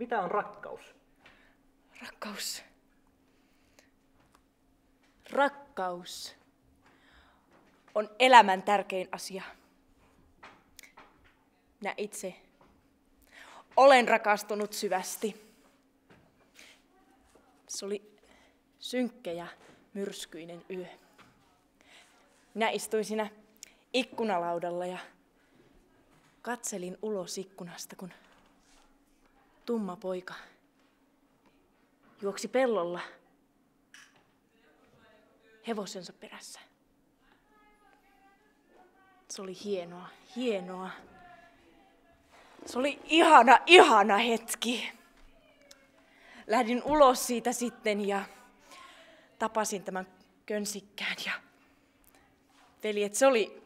Mitä on rakkaus? Rakkaus. Rakkaus on elämän tärkein asia. Minä itse olen rakastunut syvästi. Se oli synkkä ja myrskyinen yö. Minä istuin siinä ikkunalaudalla ja katselin ulos ikkunasta, kun tumma poika juoksi pellolla hevosensa perässä. Se oli hienoa, hienoa. Se oli ihana hetki. Lähdin ulos siitä sitten ja tapasin tämän könsikkään ja veljet, se oli